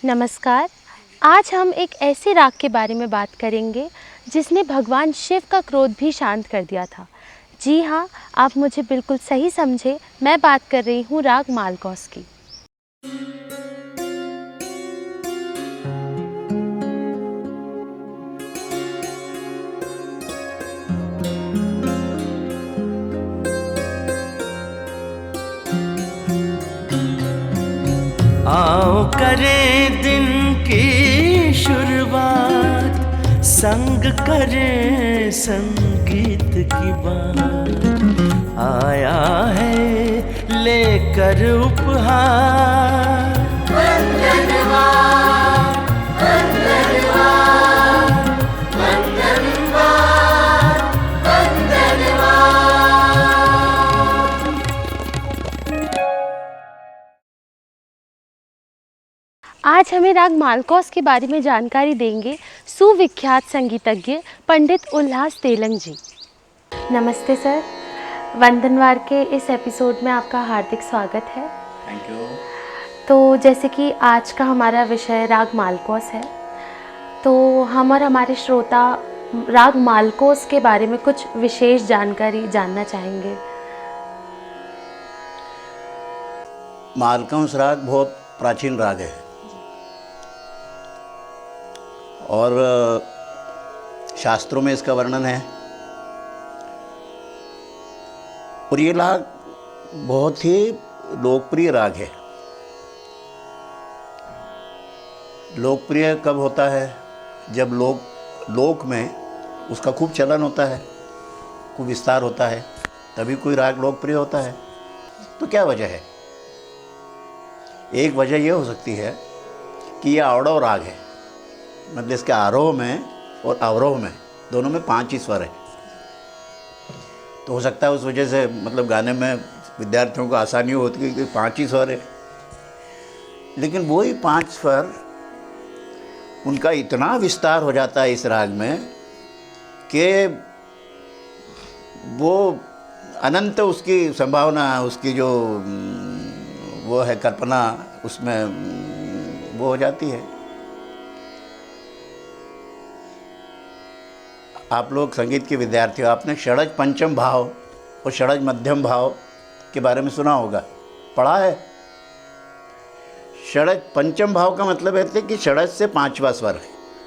नमस्कार। आज हम एक ऐसे राग के बारे में बात करेंगे जिसने भगवान शिव का क्रोध भी शांत कर दिया था। जी हाँ, आप मुझे बिल्कुल सही समझे, मैं बात कर रही हूँ राग मालकौस की। आओ करें दिन की शुरुआत, संग करें संगीत की बात। आया है लेकर उपहार, वंदनवार वंदनवार वंदनवार वंदनवार। आज हमें राग मालकौस के बारे में जानकारी देंगे सुविख्यात संगीतज्ञ पंडित उल्लास तेलंग जी। नमस्ते सर, वंदनवार के इस एपिसोड में आपका हार्दिक स्वागत है। Thank you. तो जैसे कि आज का हमारा विषय राग मालकौस है, तो हम और हमारे श्रोता राग मालकौस के बारे में कुछ विशेष जानकारी जानना चाहेंगे। मालकौस राग बहुत प्राचीन राग है और शास्त्रों में इसका वर्णन है और ये राग बहुत ही लोकप्रिय राग है। लोकप्रिय कब होता है? जब लोक में उसका खूब चलन होता है, खूब विस्तार होता है, तभी कोई राग लोकप्रिय होता है। तो क्या वजह है? एक वजह यह हो सकती है कि यह अवड़व राग है, मतलब इसके आरोह में और अवरोह में दोनों में 5 ही स्वर है। तो हो सकता है उस वजह से मतलब गाने में विद्यार्थियों को आसानी होती है कि 5 ही स्वर है, लेकिन वही 5 स्वर उनका इतना विस्तार हो जाता है इस राग में कि वो अनंत उसकी संभावना, उसकी जो वो है कल्पना, उसमें वो हो जाती है। आप लोग संगीत के विद्यार्थी हो, आपने षडज पंचम भाव और षडज मध्यम भाव के बारे में सुना होगा, पढ़ा है। षडज पंचम भाव का मतलब है कि षडज से 5वां स्वर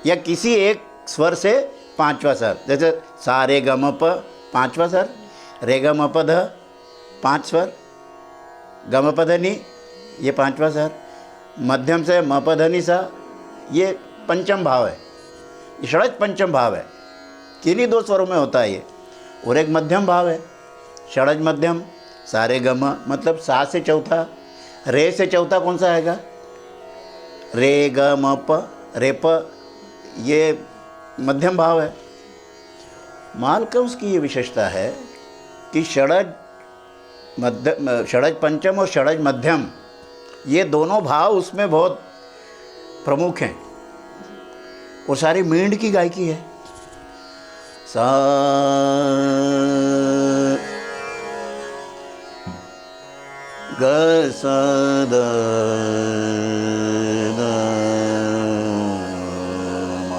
या किसी एक स्वर से 5वां स्वर, जैसे सा रे ग म प 5वां स्वर, रे ग म प ध 5 स्वर, ग म प ध नि ये 5वां स्वर, मध्यम से म प ध नि सा ये पंचम भाव है। ये षडज पंचम भाव है, किन्हीं 2 स्वरों में होता है ये। और एक मध्यम भाव है षडज मध्यम, सा रे ग म मतलब सा से चौथा, रे से चौथा कौन सा आएगा? रे ग म प, रे प, ये मध्यम भाव है। मालकौस की ये विशेषता है कि षडज पंचम और षडज मध्यम ये दोनों भाव उसमें बहुत प्रमुख हैं और सारी मींड की गायकी है। सा ग स द द म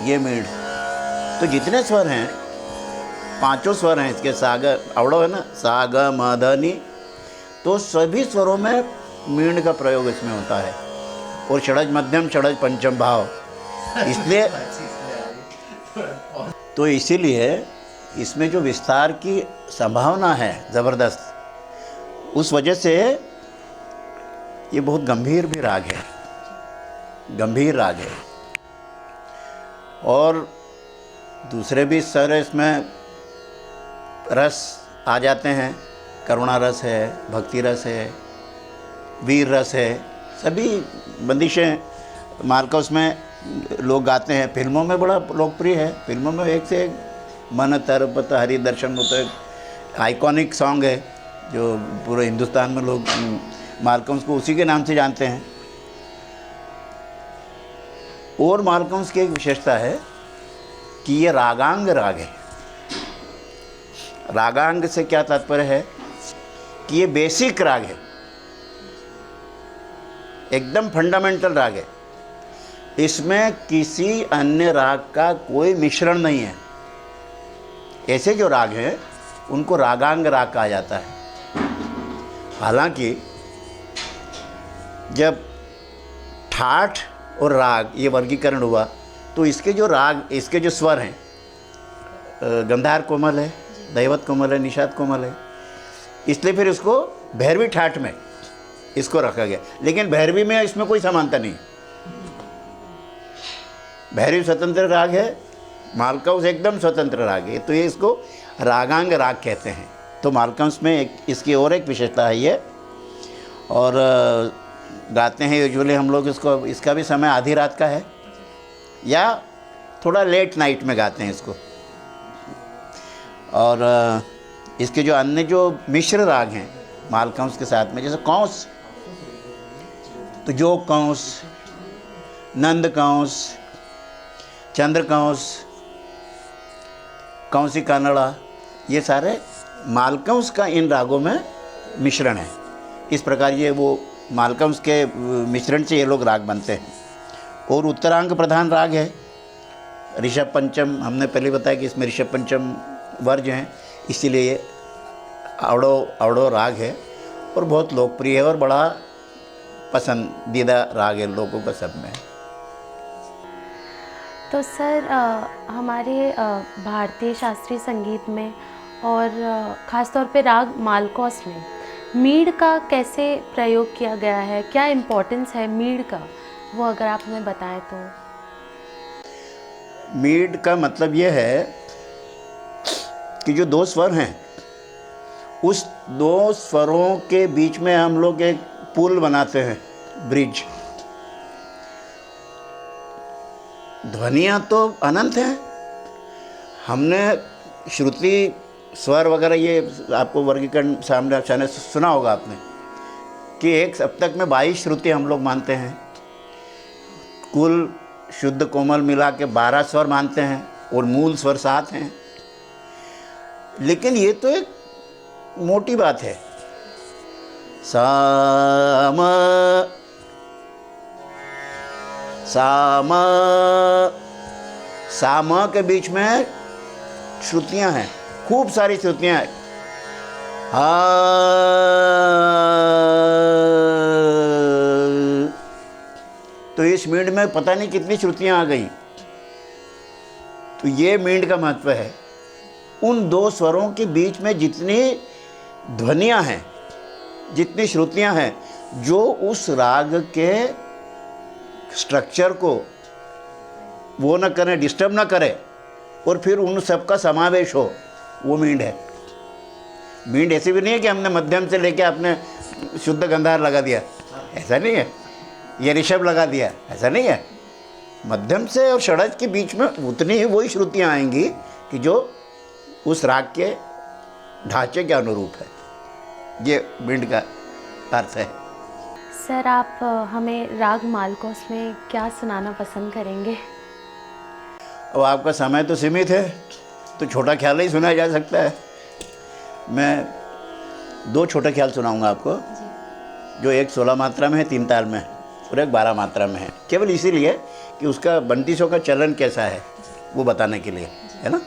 ये मीड। तो जितने स्वर हैं, 5 स्वर हैं इसके, सागर अवड़व है ना, सा ग म ध नि, तो सभी स्वरों में मींड का प्रयोग इसमें होता है। और षडज मध्यम षडज पंचम भाव, इसलिए तो इसीलिए इसमें जो विस्तार की संभावना है ज़बरदस्त, उस वजह से ये बहुत गंभीर भी राग है, गंभीर राग है। और दूसरे भी स्वर इसमें रस आ जाते हैं, करुणा रस है, भक्ति रस है, वीर रस है, सभी बंदिशें मालकोस में लोग गाते हैं। फिल्मों में बड़ा लोकप्रिय है, फिल्मों में एक से एक मन तरपत हरि दर्शन, वो तो एक आइकॉनिक सॉन्ग है जो पूरे हिंदुस्तान में लोग मालकोस को उसी के नाम से जानते हैं। और मालकोस की एक विशेषता है कि ये रागांग राग है। रागांग से क्या तात्पर्य है कि ये बेसिक राग है, एकदम फंडामेंटल राग है। इसमें किसी अन्य राग का कोई मिश्रण नहीं है। ऐसे जो राग हैं उनको रागांग राग कहा जाता है। हालांकि जब ठाठ और राग ये वर्गीकरण हुआ तो इसके जो राग, इसके जो स्वर हैं, गंधार कोमल है, दैवत कोमल है, निषाद कोमल है, इसलिए फिर इसको भैरवी ठाठ में इसको रखा गया। लेकिन भैरवी में इसमें कोई समानता नहीं। भैरवी स्वतंत्र राग है, मालकंस एकदम स्वतंत्र राग है, तो ये इसको रागांग राग कहते हैं। तो मालकंस में एक इसकी और एक विशेषता है ये। और गाते हैं यूजुअली हम लोग इसको, इसका भी समय आधी रात का है या थोड़ा लेट नाइट में गाते हैं इसको। और इसके जो अन्य जो मिश्र राग हैं मालकंस के साथ में, जैसे कौंस, तो जो कौंस, नंद कौंस, चंद्र कौंस, कौंसी कानड़ा, ये सारे मालकंस का इन रागों में मिश्रण है। इस प्रकार ये वो मालकंस के मिश्रण से ये लोग राग बनते हैं। और उत्तरांग प्रधान राग है ऋषभ पंचम। हमने पहले बताया कि इसमें ऋषभ पंचम वर्ज हैं, इसीलिए ये आवड़ो आवड़ो राग है और बहुत लोकप्रिय है और बड़ा पसंदीदा राग है लोगों का सब में। तो सर हमारे भारतीय शास्त्रीय संगीत में और ख़ास तौर पे राग मालकोस में मीड़ का कैसे प्रयोग किया गया है, क्या इम्पोर्टेंस है मीड़ का, वो अगर आप हमें बताएं तो। मीड़ का मतलब ये है कि जो दो स्वर हैं उस दो स्वरों के बीच में हम लोग एक पुल बनाते हैं, ब्रिज। ध्वनियाँ तो अनंत हैं। हमने श्रुति स्वर वगैरह ये आपको वर्गीकरण सामने सुना होगा आपने कि एक सप्तक में 22 श्रुति हम लोग मानते हैं। कुल शुद्ध कोमल मिला के 12 स्वर मानते हैं और मूल स्वर 7 हैं। लेकिन ये तो एक मोटी बात है। साम साम साम के बीच में श्रुतियां हैं, खूब सारी श्रुतियां हैं। तो इस मींड में पता नहीं कितनी श्रुतियां आ गई। तो ये मींड का महत्व है। उन दो स्वरों के बीच में जितनी ध्वनियां हैं, जितनी श्रुतियां हैं, जो उस राग के स्ट्रक्चर को वो न करें, डिस्टर्ब ना करे, और फिर उन सब का समावेश हो, वो मींड है। मींड ऐसी भी नहीं है कि हमने मध्यम से लेके आपने शुद्ध गंधार लगा दिया, ऐसा नहीं है। ये ऋषभ लगा दिया, ऐसा नहीं है। मध्यम से और षड्ज के बीच में उतनी ही वही श्रुतियाँ आएंगी कि जो उस राग के ढांचे के अनुरूप है। ये मींड का अर्थ है। सर आप हमें राग मालकोस में क्या सुनाना पसंद करेंगे? अब आपका समय तो सीमित है, तो छोटा ख्याल ही सुनाया जा सकता है। मैं 2 छोटे ख्याल सुनाऊंगा आपको, जो एक 16 मात्रा में है, 3 ताल में है, और एक 12 मात्रा में है। केवल इसीलिए कि उसका बंटिशों का चलन कैसा है वो बताने के लिए, है ना।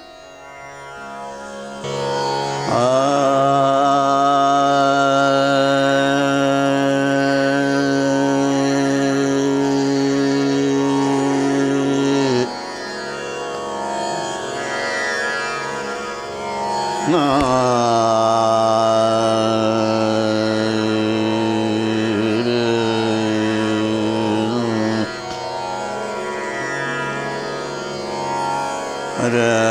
Ra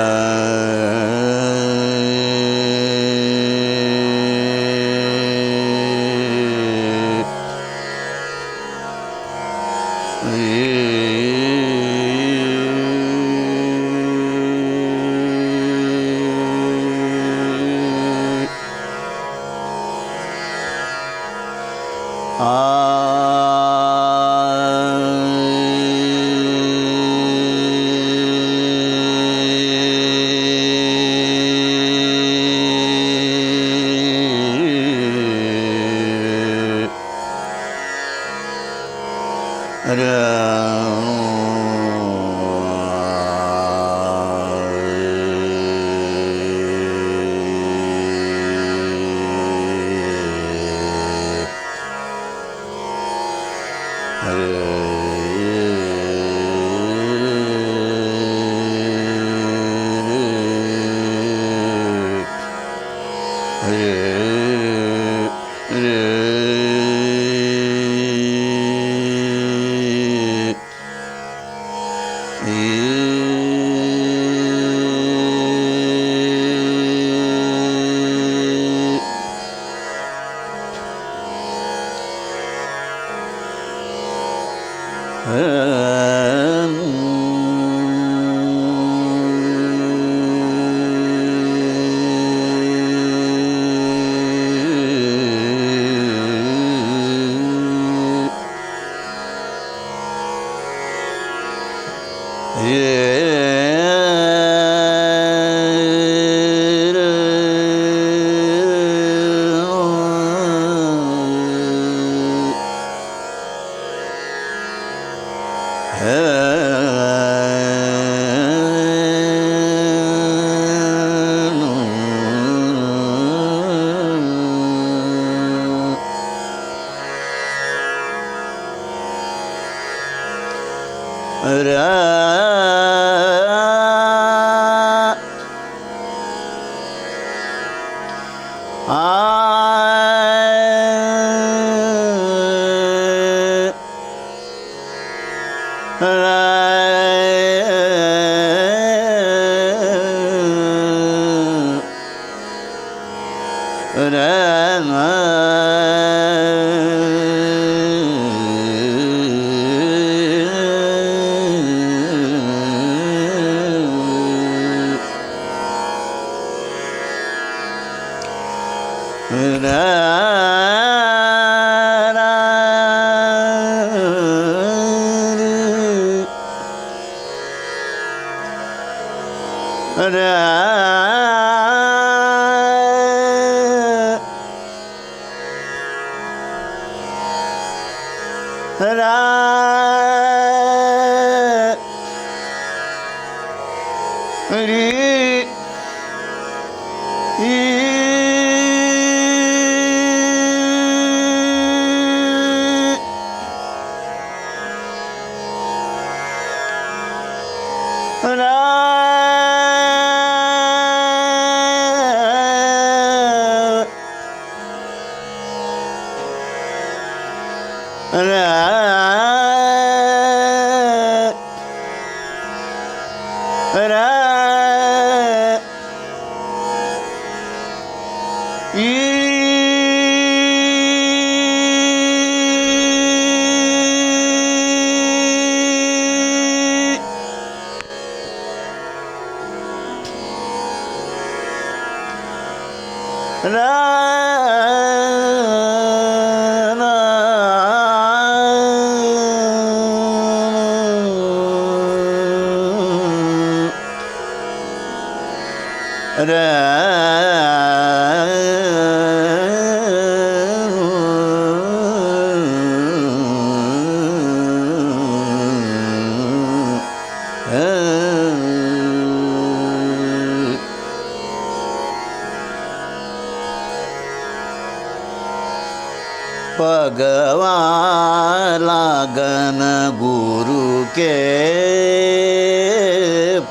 पगवाला गन गुरु के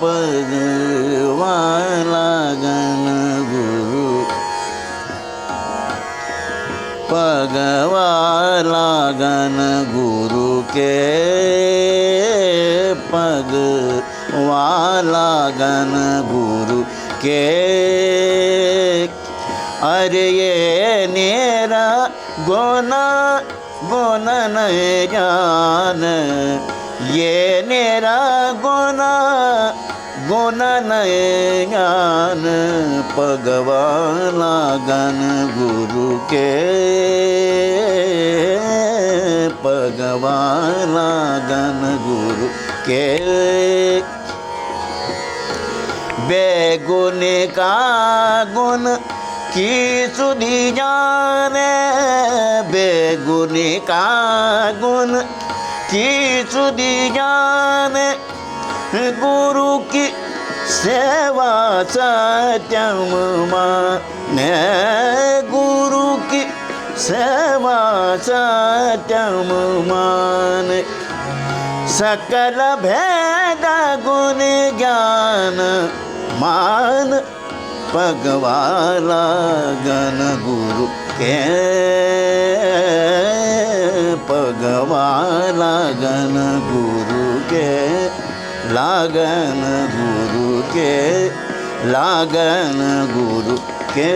पगवाला गन गुरु पगवाला गन गुरु के पगवाला गन गुरु के अरे ये नेरा गोना गोना नहीं जान ये नेरा गोना गोना नहीं जान पगवाला गन गुरु के पगवाला गन गुरु के बेगुन का गुण की सुधी जाने बेगुनी का गुण की सुधी जाने गुरु की सेवा सत्यम माने गुरु की सेवा सत्यम मान सकल भेद गुण ज्ञान मान पगवाला गन गुरु के पगवाला गन गुरु के लागन गुरु के लागन गुरु के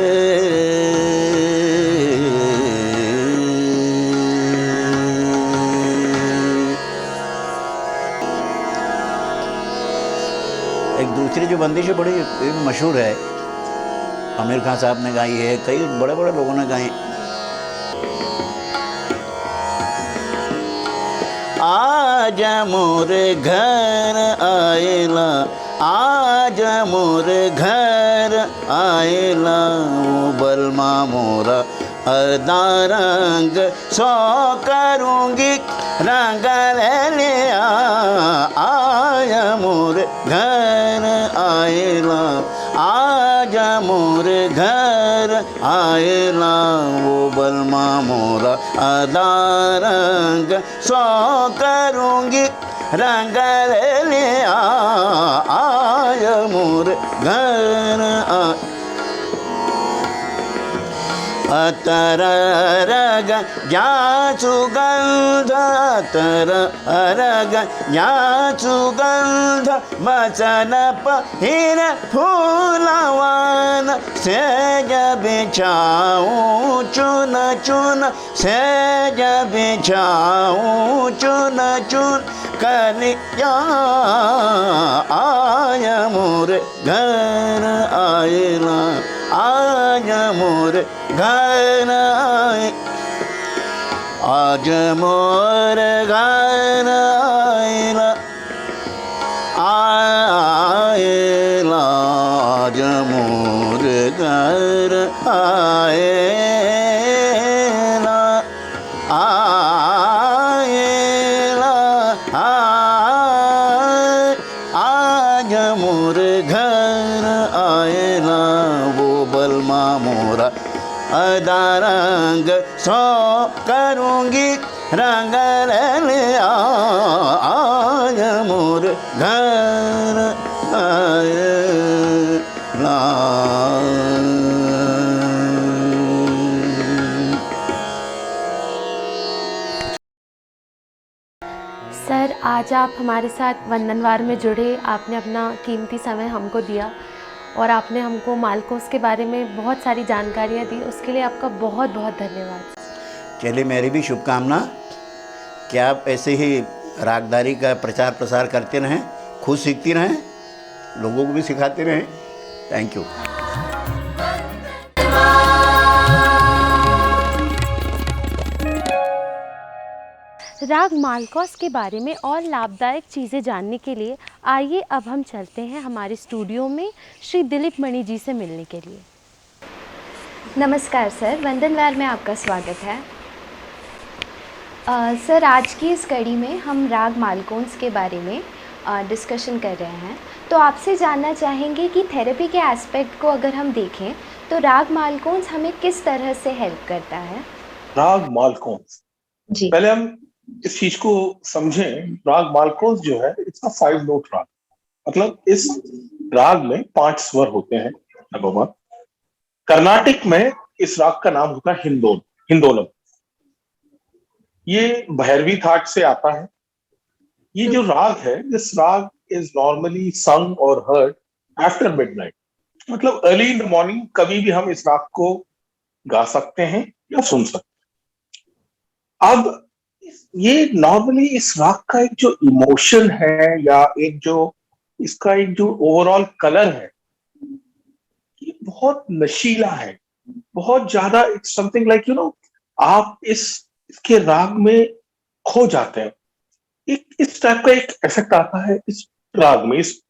एक दूसरी जो बंदिश है बड़ी मशहूर है, आमिर खान साहब ने गाई है, कई बड़े बड़े लोगों ने गाई। आज मोर घर आएला आज मोर घर आएला वो बलमा मोरा अदा रंग सो करूँगी रंग ले आया मोर घर आएला आज मोर घर आएला वो बलमा मोरा अदा रंग सो करूँगी रंग ले आया मोर घर अतर रग जा सुगंध अतर रग जा सुगंध बचन पहिर फूलवान सेज बिछाऊं चुन चुन, सेज बिछाऊं चुन चुन, कलिया आय मोर घर आयला, आय मोर घर आय, आज मोर घर आयला, आयला, आज मोर घर आयला, आयला, आज मोर घर आयला, वो बलमा मोरा अदारंग सो करूंगी रंग लिया, आज मोर घर आयला। सर, आज आप हमारे साथ वंदनवार में जुड़े, आपने अपना कीमती समय हमको दिया और आपने हमको मालकोस के बारे में बहुत सारी जानकारियाँ दी, उसके लिए आपका बहुत बहुत धन्यवाद। चलिए, मेरी भी शुभकामना कि आप ऐसे ही रागदारी का प्रचार प्रसार करते रहें, खुद सीखती रहें, लोगों को भी सिखाते रहें। Thank you. राग मालकोस के बारे में और लाभदायक चीज़ें जानने के लिए आइए अब हम चलते हैं हमारे स्टूडियो में श्री दिलीप मणि जी से मिलने के लिए। नमस्कार सर, वंदनवार में आपका स्वागत है। सर, आज की इस कड़ी में हम राग मालकोंस के बारे में डिस्कशन कर रहे हैं। तो आपसे जानना चाहेंगे कि थेरेपी के एस्पेक्ट को अगर हम देखें तो राग मालकोंस हमें किस तरह से हेल्प करता है? राग मालकोंस, जी, पहले हम इस चीज को समझें। राग मालकोंस जो है, इसका 5 नोट राग, मतलब इस राग में 5 स्वर होते हैं। नंबर 1, कर्नाटिक में इस राग का नाम होता है हिंदोलम। ये भैरवी थाट से आता है। ये जो राग है, दिस राग इज नॉर्मली सung और हर्ड आफ्टर मिडनाइट, मतलब अर्ली इन द मॉर्निंग कभी भी हम इस राग को गा सकते हैं या सुन सकते हैं। अब ये नॉर्मली इस राग का एक जो इमोशन है या एक जो इसका एक जो ओवरऑल कलर है, ये बहुत नशीला है, बहुत ज्यादा। इट्स समथिंग लाइक आप इसके राग में खो जाते हैं। एक इस टाइप का एक इफेक्ट आता है इस राग में, इस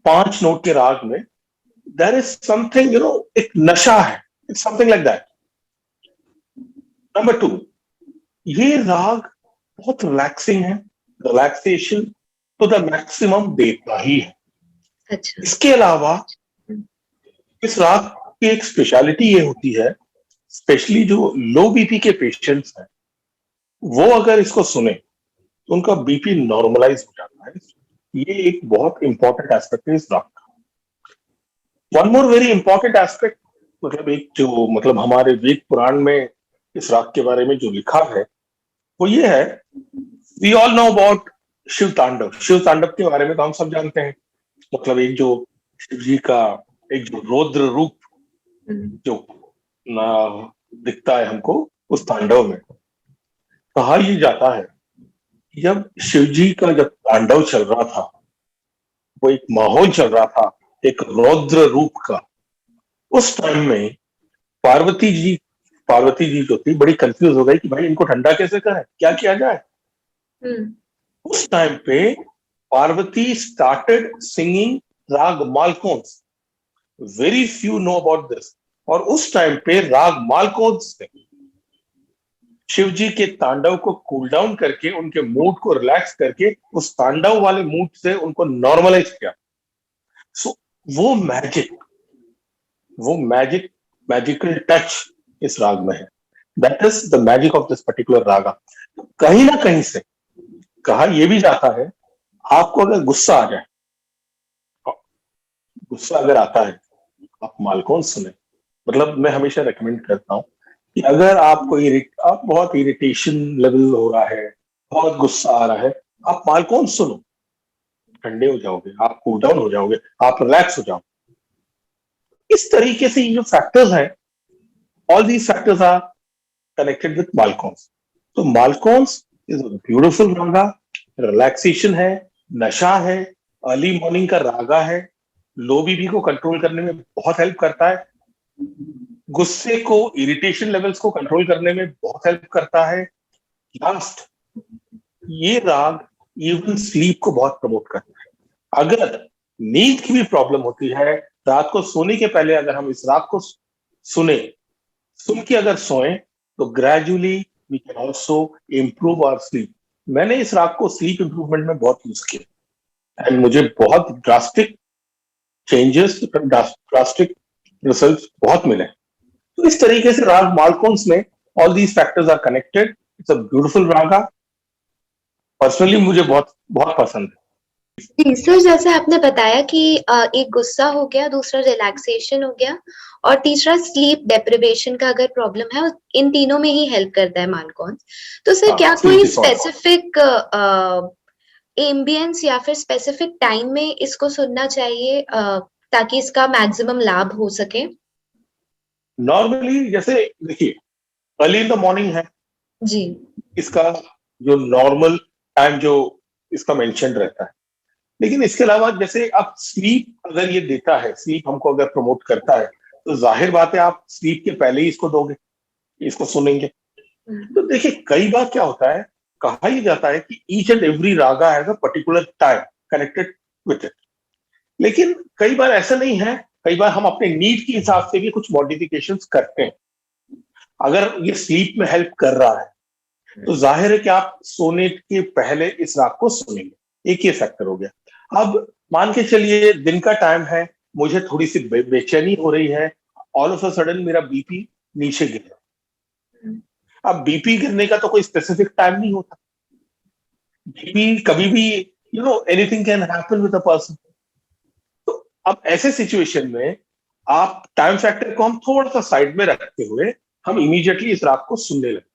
5 नोट के राग में। देयर इज समथिंग, एक नशा है। It's something like that. Number 2, ये राग बहुत रिलैक्सिंग है, रिलैक्सेशन तो द मैक्सिमम देता ही है। अच्छा। इसके अलावा इस राग की एक स्पेशलिटी ये होती है, स्पेशली जो लो बीपी के पेशेंट्स हैं, वो अगर इसको सुने तो उनका बीपी नॉर्मलाइज हो जाता है। ये एक बहुत इंपॉर्टेंट एस्पेक्ट है इस राग का। One more very important aspect, मतलब हमारे वेद पुराण में इस राग के बारे में जो लिखा है वो ये है, we all know about Shiv Tandav. Shiv तांडव के बारे में तो हम सब जानते हैं। मतलब एक जो शिव जी का एक जो रौद्र रूप जो दिखता है हमको उस तांडव में, कहा ये जाता है जब शिव जी का जब तांडव चल रहा था, वो एक माहौल चल रहा था एक रौद्र रूप का, उस टाइम में पार्वती जी जो थी बड़ी कंफ्यूज हो गई कि भाई इनको ठंडा कैसे करें, क्या किया जाए। उस टाइम पे Parvati started singing raag Malkauns. Very few know about this. और उस टाइम पे राग मालकोंस ने शिव जी के तांडव को कूल डाउन करके, उनके मूड को रिलैक्स करके, उस तांडव वाले मूड से उनको नॉर्मलाइज किया। सो वो मैजिकल टच इस राग में है। That is the magic of this particular raga. कहीं ना कहीं से कहा यह भी जाता है, आपको अगर गुस्सा आ जाए, गुस्सा अगर आता है, आप मालकोंस सुने। मतलब मैं हमेशा रेकमेंड करता हूं कि अगर आपको आप बहुत इरिटेशन लेवल हो रहा है, बहुत गुस्सा आ रहा है, आप मालकोंस सुनो, ठंडे हो जाओगे, आप कूल डाउन हो जाओगे, आप रिलैक्स हो जाओगे। इस तरीके से ये जो फैक्टर्स हैं, all these factors are connected with Malkauns. तो Malkauns is a beautiful raga, relaxation है, नशा है, अर्ली मॉर्निंग का रागा है, लो बीपी को कंट्रोल करने में बहुत हेल्प करता है, गुस्से को, इरिटेशन लेवल्स को कंट्रोल करने में बहुत हेल्प करता है। लास्ट, ये राग इवन स्लीप को बहुत प्रमोट करता है। अगर नींद की भी प्रॉब्लम होती है, रात को सोने के पहले अगर हम इस राग को सुन के अगर सोएं, तो gradually we can also improve our sleep. मैंने इस राग को स्लीप इंप्रूवमेंट में बहुत यूज किया एंड मुझे बहुत ड्रास्टिक चेंजेस, ड्रास्टिक रिजल्ट्स बहुत मिले। तो इस तरीके से राग मालकोन्स में all these factors are connected. It's a beautiful raga, personally मुझे बहुत बहुत पसंद है। जी सर, जैसे आपने बताया कि एक गुस्सा हो गया, दूसरा रिलैक्सेशन हो गया और तीसरा स्लीप डेप्रिवेशन का अगर प्रॉब्लम है, इन तीनों में ही हेल्प करता है मालकोन्स। तो सर क्या कोई स्पेसिफिक एम्बियंस या फिर स्पेसिफिक टाइम में इसको सुनना चाहिए ताकि इसका मैक्सिमम लाभ हो सके? नॉर्मली जैसे देखिए, अर्ली इन द मॉर्निंग है जी, इसका जो नॉर्मल टाइम जो इसका मेंशन रहता है, लेकिन इसके अलावा जैसे आप स्लीप अगर ये देता है, स्लीप हमको अगर प्रमोट करता है, तो जाहिर बात है आप स्लीप के पहले ही इसको दोगे, इसको सुनेंगे। तो देखिए, कई बार क्या होता है, कहा ही जाता है कि each and every Raga has a particular time connected with it, लेकिन कई बार ऐसा नहीं है। कई बार हम अपने नीड के हिसाब से भी कुछ मॉडिफिकेशंस करते हैं। अगर ये स्लीप में हेल्प कर रहा है, तो जाहिर है कि आप सोने के पहले इस राग को सुनेंगे। एक ये फैक्टर हो गया। अब मान के चलिए दिन का टाइम है, मुझे थोड़ी सी बेचैनी हो रही है, ऑल ऑफ अ सडन मेरा बीपी नीचे गिर रहा। अब बीपी गिरने का तो कोई स्पेसिफिक टाइम नहीं होता। बीपी कभी भी, anything can happen with a person. तो अब ऐसे सिचुएशन में आप टाइम फैक्टर को हम थोड़ा सा साइड में रखते हुए हम इमीडिएटली इस राग को सुनने लगे।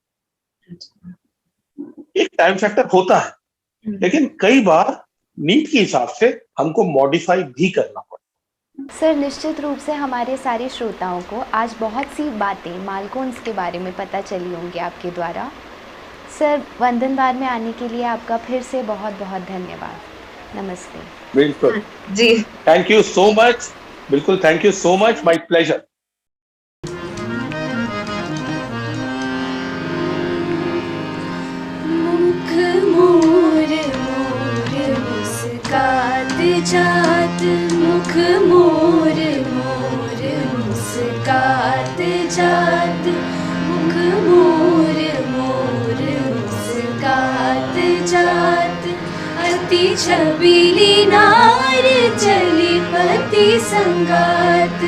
एक टाइम फैक्टर होता है, लेकिन कई बार नीड के हिसाब से हमको मॉडिफाई भी करना पड़ता। सर निश्चित रूप से हमारे सारे श्रोताओं को आज बहुत सी बातें मालकोन्स के बारे में पता चली होंगी आपके द्वारा। सर, वंदनवार में आने के लिए आपका फिर से बहुत बहुत धन्यवाद। नमस्ते। बिल्कुल जी, थैंक यू सो मच। बिल्कुल, thank you so much, my pleasure. मुख मोर मोर मुस्कात जात, मुख मोर मोर मुस्कात जात, मुख मोर मोर मुस्कात जात। अति छबीली नार चली पति संगात,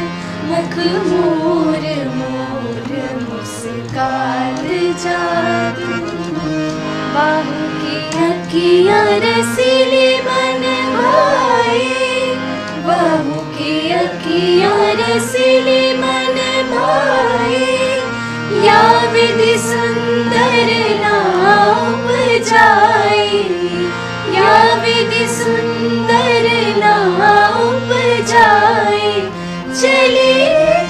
मुख मोर मोर मुस्कात जात। बाहु की अखियाँ रसीली मन भाए, बाहु की अखियाँ रसीली मन भाए। या विधि सुंदर नाम जाए, या विधि सुंदर नाम जाए। चली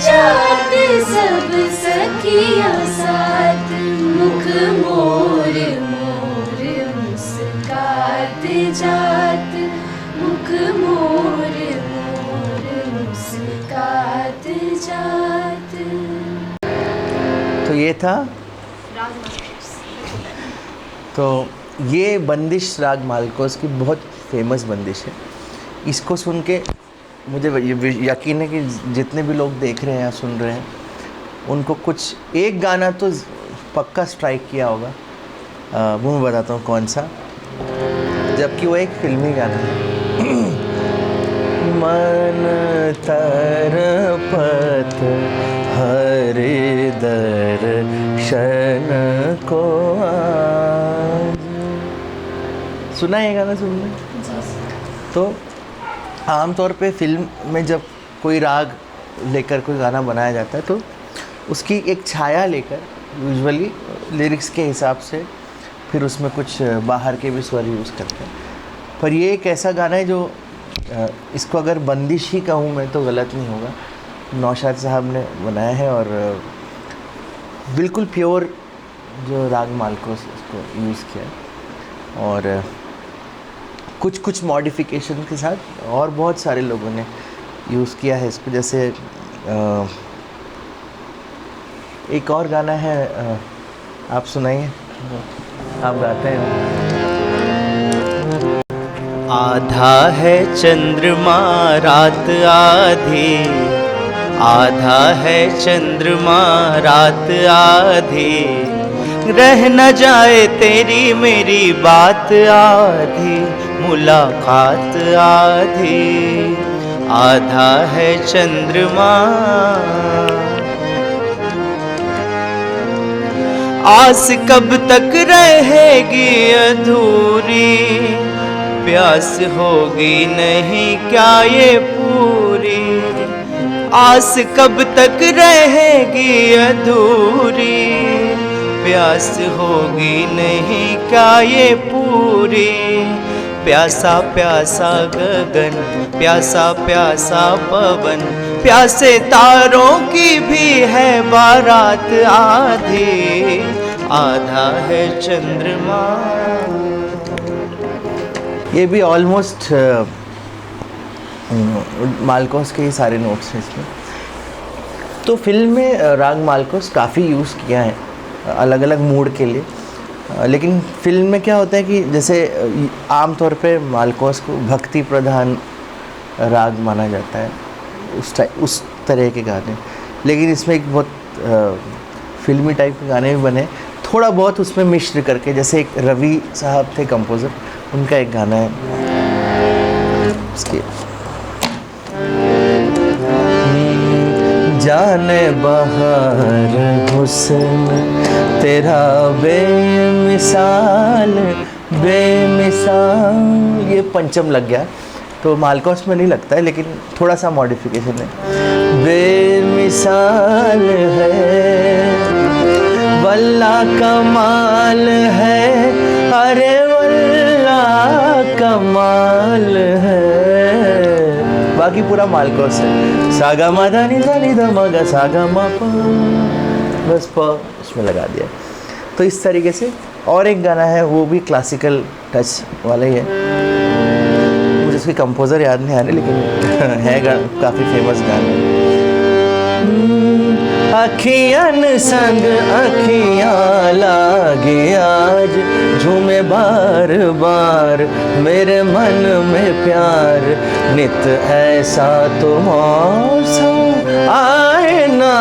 जात सब सखियाँ साथ, मुख मोर मोर मुस्कात जात, मुख मोर मोर मुस्कात जात। तो ये था, तो ये बंदिश राग मालकोस की बहुत फेमस बंदिश है। इसको सुन के मुझे यकीन है कि जितने भी लोग देख रहे हैं या सुन रहे हैं, उनको कुछ एक गाना तो पक्का स्ट्राइक किया होगा। वो मैं बताता हूँ कौन सा, जबकि वो एक फिल्मी गाना है। मन तरपत हरि दर्शन को आज। सुना है ये गाना? सुनना? तो आमतौर पे फिल्म में जब कोई राग लेकर कोई गाना बनाया जाता है, तो उसकी एक छाया लेकर यूजुअली लिरिक्स के हिसाब से फिर उसमें कुछ बाहर के भी स्वर यूज़ करते हैं। पर ये एक ऐसा गाना है जो इसको अगर बंदिश ही कहूँ मैं तो गलत नहीं होगा। नौशाद साहब ने बनाया है और बिल्कुल प्योर जो राग मालकोस इसको यूज़ किया है और कुछ कुछ मॉडिफिकेशन के साथ और बहुत सारे लोगों ने यूज़ किया है इसको। जैसे एक और गाना है, आप सुनाइए, आप गाते हैं। आधा है चंद्रमा रात आधी, आधा है चंद्रमा रात आधी, रह न जाए तेरी मेरी बात आधी, मुलाकात आधी। आधा है चंद्रमा, आस कब तक रहेगी अधूरी, प्यास होगी नहीं क्या ये पूरी, आस कब तक रहेगी अधूरी, प्यास होगी नहीं क्या ये पूरी। प्यासा प्यासा गगन, प्यासा प्यासा पवन, प्यासे तारों की भी है बारात आधी, आधा है चंद्रमा। ये भी ऑलमोस्ट मालकोस के ही सारे नोट्स हैं इसमें। तो फिल्म में राग मालकोस काफ़ी यूज़ किया है अलग अलग मूड के लिए, लेकिन फिल्म में क्या होता है कि जैसे आम तौर पे मालकोस को भक्ति प्रधान राग माना जाता है, उस तरह के गाने, लेकिन इसमें एक बहुत फिल्मी टाइप के गाने भी बने थोड़ा बहुत उसमें मिश्र करके। जैसे एक रवि साहब थे कंपोज़र, उनका एक गाना है उसके जाने बहार हुस्न तेरा बेमिसाल बेमिसाल, ये पंचम लग गया तो मालकोस में नहीं लगता है, लेकिन थोड़ा सा मॉडिफिकेशन है। बेमिसाल है वल्ला कमाल है, अरे वल्ला कमाल है, बाकी पूरा मालकोस है। सागा मा धा नि धा मा गा सागा मा पा, बस प उसमें लगा दिया। तो इस तरीके से और एक गाना है वो भी क्लासिकल टच वाला ही है, मुझे उसके कंपोज़र याद नहीं आ रहे, लेकिन है काफ़ी फेमस गाना। अखियन संग अखियाँ लागे आज, झूमे बार बार मेरे मन में प्यार, नित ऐसा तो मौसम आए ना,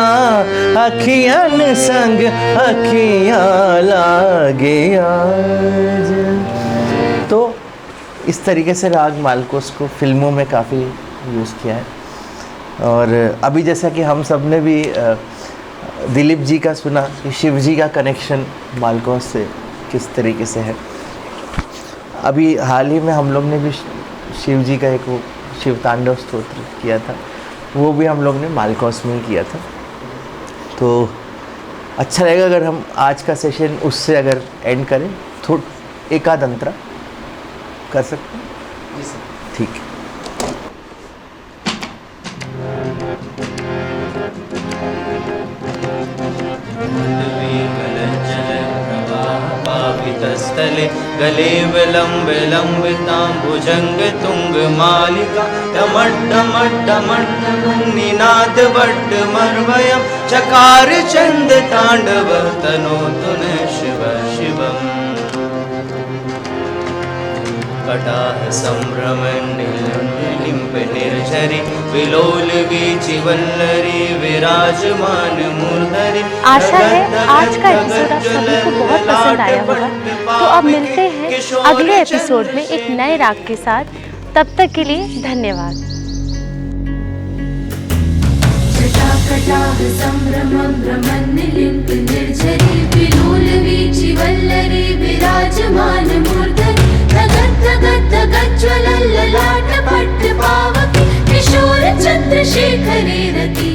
अखियन संग अखियाँ लागे आज। तो इस तरीके से राग मालकोस को फिल्मों में काफ़ी यूज़ किया है। और अभी जैसा कि हम सब ने भी दिलीप जी का सुना कि शिव जी का कनेक्शन मालकोस से किस तरीके से है, अभी हाल ही में हम लोग ने भी शिव जी का एक वो शिव तांडव स्तोत्र किया था, वो भी हम लोग ने मालकोस में ही किया था। तो अच्छा रहेगा अगर हम आज का सेशन उससे अगर एंड करें, तो एकाद अंतरा कर सकते हैं? जी सर, ठीक है। स्थले गले विलंबे लंबितां भुजंग तुंग मालिका, निनाद वड्ड मर्वयं चकार चंद तांडव तनोतु न शिव शिवम्। कटाह संभ्रमं निलिम्प निर्झरि, विलोल वीचि वल्लरी विराजमान मूर्धरि। आशा है आज का एपिसोड आप सभी को बहुत पसंद आया होगा। तो अब मिलते हैं अगले एपिसोड में एक नए राग के साथ। तब तक के लिए धन्यवाद। जटाकटाह संभ्रमं भ्रमन्निलिम्प निर्झरि, विलोल वीचि वल्लरी विराजमान मूर्धनि, धगत् धगत् धगज्ज्वलल्ललाट पट्ट पावके, किशोर चंद्रशेखरे रति।